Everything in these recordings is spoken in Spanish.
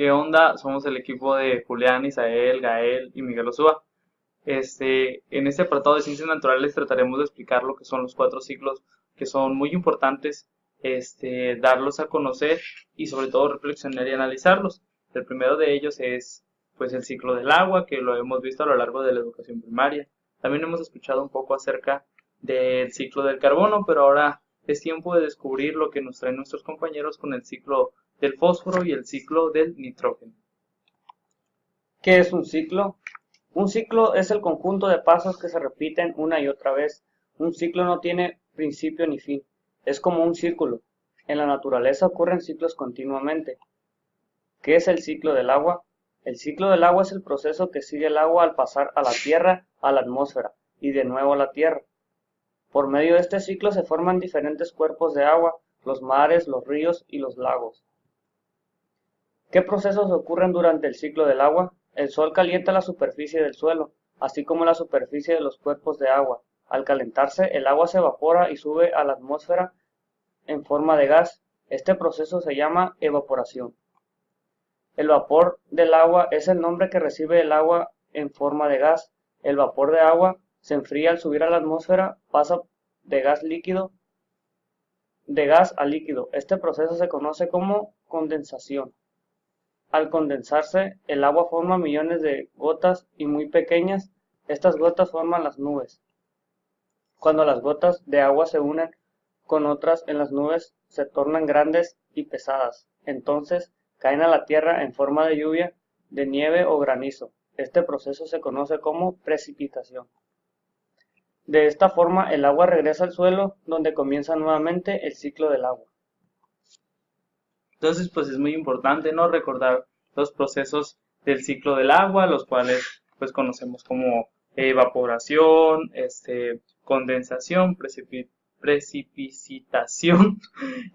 ¿Qué onda? Somos el equipo de Julián, Isael, Gael y Miguel Osúa. En este apartado de ciencias naturales trataremos de explicar lo que son los cuatro ciclos, que son muy importantes, darlos a conocer y sobre todo reflexionar y analizarlos. El primero de ellos es pues el ciclo del agua, que lo hemos visto a lo largo de la educación primaria. También hemos escuchado un poco acerca del ciclo del carbono, pero ahora es tiempo de descubrir lo que nos traen nuestros compañeros con el ciclo del fósforo y el ciclo del nitrógeno. ¿Qué es un ciclo? Un ciclo es el conjunto de pasos que se repiten una y otra vez. Un ciclo no tiene principio ni fin. Es como un círculo. En la naturaleza ocurren ciclos continuamente. ¿Qué es el ciclo del agua? El ciclo del agua es el proceso que sigue el agua al pasar a la Tierra, a la atmósfera y de nuevo a la Tierra. Por medio de este ciclo se forman diferentes cuerpos de agua, los mares, los ríos y los lagos. ¿Qué procesos ocurren durante el ciclo del agua? El sol calienta la superficie del suelo, así como la superficie de los cuerpos de agua. Al calentarse, el agua se evapora y sube a la atmósfera en forma de gas. Este proceso se llama evaporación. El vapor del agua es el nombre que recibe el agua en forma de gas. El vapor de agua se enfría al subir a la atmósfera, pasa de gas a líquido. Este proceso se conoce como condensación. Al condensarse, el agua forma millones de gotas y muy pequeñas. Estas gotas forman las nubes. Cuando las gotas de agua se unen con otras en las nubes, se tornan grandes y pesadas. Entonces, caen a la tierra en forma de lluvia, de nieve o granizo. Este proceso se conoce como precipitación. De esta forma, el agua regresa al suelo, donde comienza nuevamente el ciclo del agua. Entonces, pues es muy importante, ¿no? Recordar los procesos del ciclo del agua, los cuales pues conocemos como evaporación, condensación, precipitación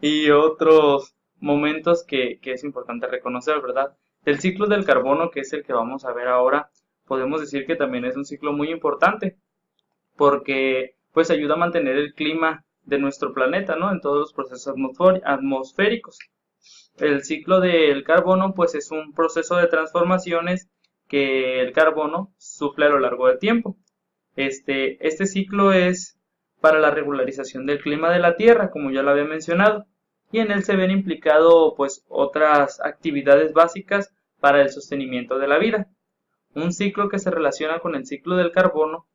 y otros momentos que es importante reconocer, ¿verdad? El ciclo del carbono, que es el que vamos a ver ahora, podemos decir que también es un ciclo muy importante porque pues ayuda a mantener el clima de nuestro planeta, ¿no? En todos los procesos atmosféricos. El ciclo del carbono pues es un proceso de transformaciones que el carbono sufre a lo largo del tiempo. Este ciclo es para la regularización del clima de la Tierra, como ya lo había mencionado, y en él se ven implicado pues otras actividades básicas para el sostenimiento de la vida. Un ciclo que se relaciona con el ciclo del carbono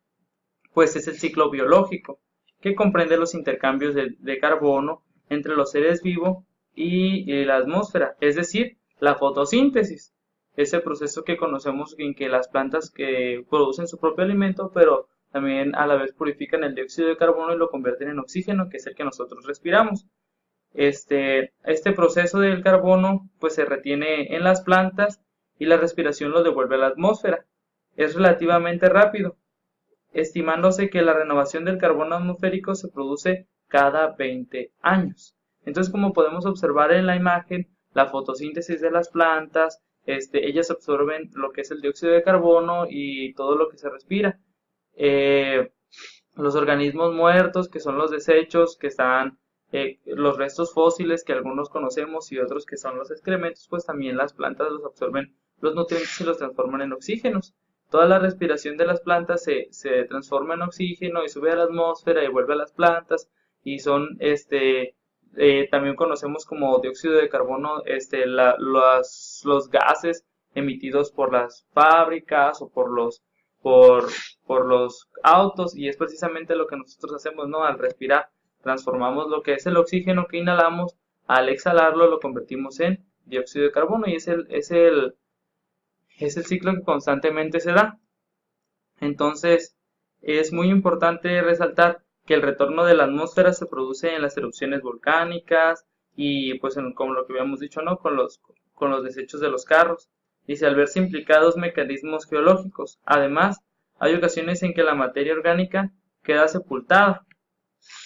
pues es el ciclo biológico, que comprende los intercambios de carbono entre los seres vivos y la atmósfera, es decir, la fotosíntesis, ese proceso que conocemos en que las plantas que producen su propio alimento, pero también a la vez purifican el dióxido de carbono y lo convierten en oxígeno, que es el que nosotros respiramos. Este proceso del carbono pues se retiene en las plantas y la respiración lo devuelve a la atmósfera. Es relativamente rápido, estimándose que la renovación del carbono atmosférico se produce cada 20 años. Entonces, como podemos observar en la imagen, la fotosíntesis de las plantas, ellas absorben lo que es el dióxido de carbono y todo lo que se respira. Los organismos muertos, que son los desechos, que están los restos fósiles que algunos conocemos y otros que son los excrementos, pues también las plantas los absorben los nutrientes y los transforman en oxígenos. Toda la respiración de las plantas se transforma en oxígeno y sube a la atmósfera y vuelve a las plantas y son también conocemos como dióxido de carbono los gases emitidos por las fábricas o por los autos, y es precisamente lo que nosotros hacemos, ¿no? Al respirar transformamos lo que es el oxígeno que inhalamos, al exhalarlo lo convertimos en dióxido de carbono y es el ciclo que constantemente se da. Entonces, es muy importante resaltar que el retorno de la atmósfera se produce en las erupciones volcánicas y pues como lo que habíamos dicho, ¿no? Con los desechos de los carros. Dice, al verse implicados mecanismos geológicos. Además, hay ocasiones en que la materia orgánica queda sepultada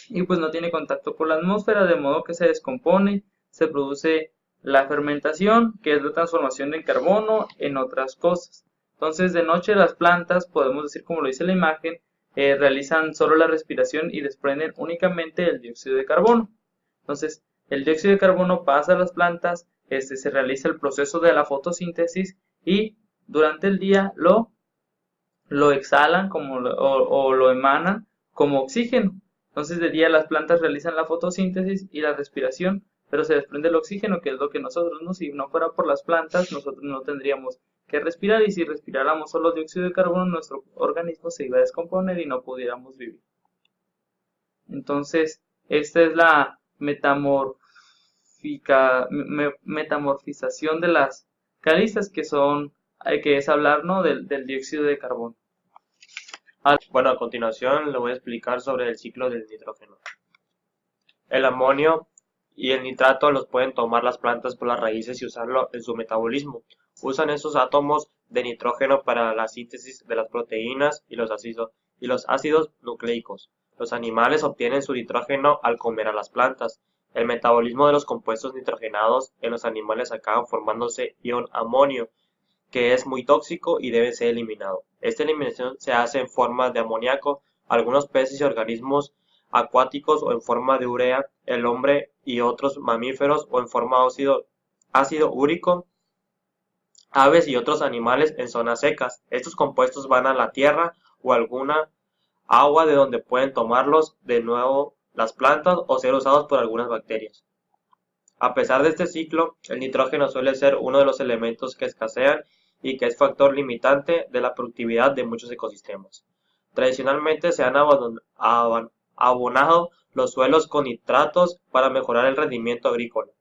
y pues no tiene contacto con la atmósfera, de modo que se descompone, se produce la fermentación, que es la transformación del carbono en otras cosas. Entonces, de noche las plantas, podemos decir como lo dice la imagen, realizan solo la respiración y desprenden únicamente el dióxido de carbono. Entonces, El dióxido de carbono pasa a las plantas, se realiza el proceso de la fotosíntesis y durante el día lo exhalan o lo emanan como oxígeno. Entonces de día las plantas realizan la fotosíntesis y la respiración, pero se desprende el oxígeno, que es lo que nosotros, ¿no? Si no fuera por las plantas, nosotros no tendríamos que respirar, y si respiráramos solo dióxido de carbono, nuestro organismo se iba a descomponer y no pudiéramos vivir. Entonces, esta es la metamorfización de las calizas, que es hablar, ¿no? del dióxido de carbono. Bueno, a continuación le voy a explicar sobre el ciclo del nitrógeno. El amonio y el nitrato los pueden tomar las plantas por las raíces y usarlo en su metabolismo. Usan esos átomos de nitrógeno para la síntesis de las proteínas y los ácidos nucleicos. Los animales obtienen su nitrógeno al comer a las plantas. El metabolismo de los compuestos nitrogenados en los animales acaba formándose ion amonio, que es muy tóxico y debe ser eliminado. Esta eliminación se hace en forma de amoníaco. Algunos peces y organismos acuáticos o en forma de urea, el hombre y otros mamíferos o en forma ácido úrico, aves y otros animales en zonas secas. Estos compuestos van a la tierra o alguna agua de donde pueden tomarlos de nuevo las plantas o ser usados por algunas bacterias. A pesar de este ciclo, el nitrógeno suele ser uno de los elementos que escasean y que es factor limitante de la productividad de muchos ecosistemas. Tradicionalmente se han abonado los suelos con nitratos para mejorar el rendimiento agrícola.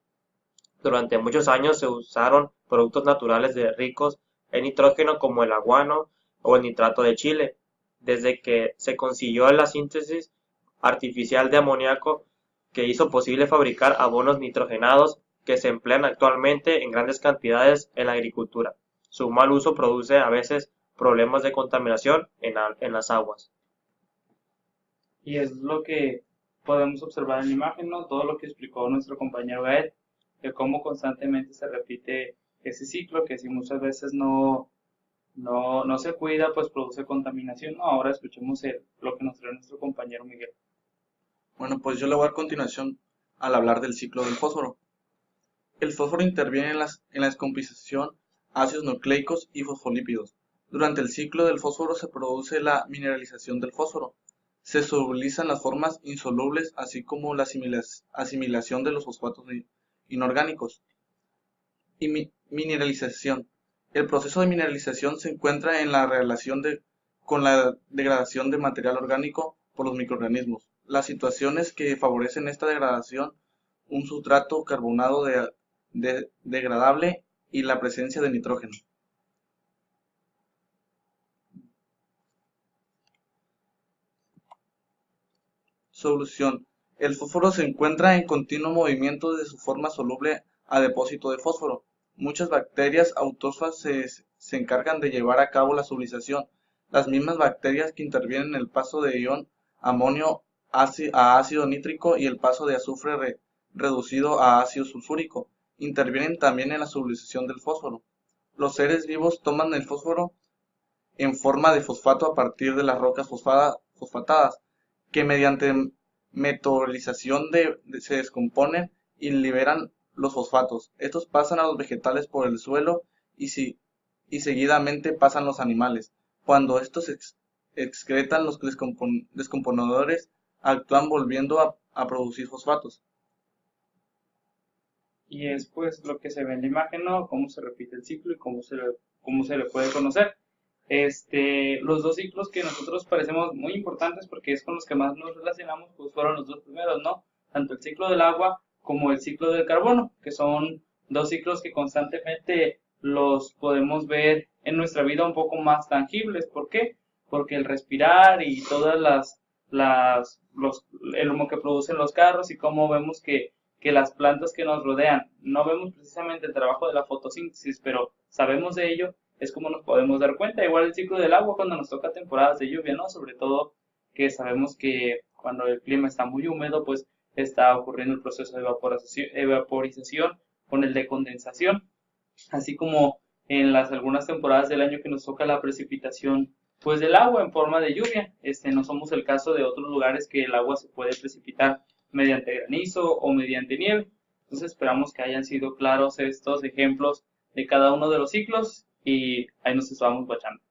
Durante muchos años se usaron productos naturales ricos en nitrógeno como el aguano o el nitrato de chile. Desde que se consiguió la síntesis artificial de amoníaco, que hizo posible fabricar abonos nitrogenados que se emplean actualmente en grandes cantidades en la agricultura. Su mal uso produce a veces problemas de contaminación en las aguas. Y es lo que podemos observar en la imagen, ¿no? Todo lo que explicó nuestro compañero Gael, de cómo constantemente se repite ese ciclo, que si muchas veces no se cuida, pues produce contaminación, ¿no? Ahora escuchemos lo que nos trae nuestro compañero Miguel. Bueno, pues yo le voy a dar continuación al hablar del ciclo del fósforo. El fósforo interviene en la descomposición ácidos nucleicos y fosfolípidos. Durante el ciclo del fósforo se produce la mineralización del fósforo. Se solubilizan las formas insolubles, así como la asimilación de los fosfatos inorgánicos. Y mineralización. El proceso de mineralización se encuentra en la relación con la degradación de material orgánico por los microorganismos. Las situaciones que favorecen esta degradación, un sustrato carbonado degradable y la presencia de nitrógeno. Solución. El fósforo se encuentra en continuo movimiento de su forma soluble a depósito de fósforo. Muchas bacterias autótrofas se encargan de llevar a cabo la solubilización. Las mismas bacterias que intervienen en el paso de ion amonio a ácido nítrico y el paso de azufre reducido a ácido sulfúrico intervienen también en la solubilización del fósforo. Los seres vivos toman el fósforo en forma de fosfato a partir de las rocas fosfatadas, que mediante metabolización se descomponen y liberan los fosfatos. Estos pasan a los vegetales por el suelo y seguidamente pasan los animales. Cuando estos excretan, los descomponedores actúan volviendo a producir fosfatos. Y es pues lo que se ve en la imagen, ¿no? Cómo se repite el ciclo y cómo se le puede conocer. Los dos ciclos que nosotros parecemos muy importantes porque es con los que más nos relacionamos, pues fueron los dos primeros, ¿no? Tanto el ciclo del agua como el ciclo del carbono, que son dos ciclos que constantemente los podemos ver en nuestra vida un poco más tangibles. ¿Por qué? Porque el respirar y todas el humo que producen los carros y cómo vemos que las plantas que nos rodean, no vemos precisamente el trabajo de la fotosíntesis, pero sabemos de ello, es como nos podemos dar cuenta. Igual el ciclo del agua cuando nos toca temporadas de lluvia, ¿no? Sobre todo que sabemos que cuando el clima está muy húmedo, pues está ocurriendo el proceso de evaporización con el de condensación, así como en algunas temporadas del año que nos toca la precipitación pues del agua en forma de lluvia. No somos el caso de otros lugares que el agua se puede precipitar mediante granizo o mediante nieve. Entonces esperamos que hayan sido claros estos ejemplos de cada uno de los ciclos y ahí nos estamos guachando.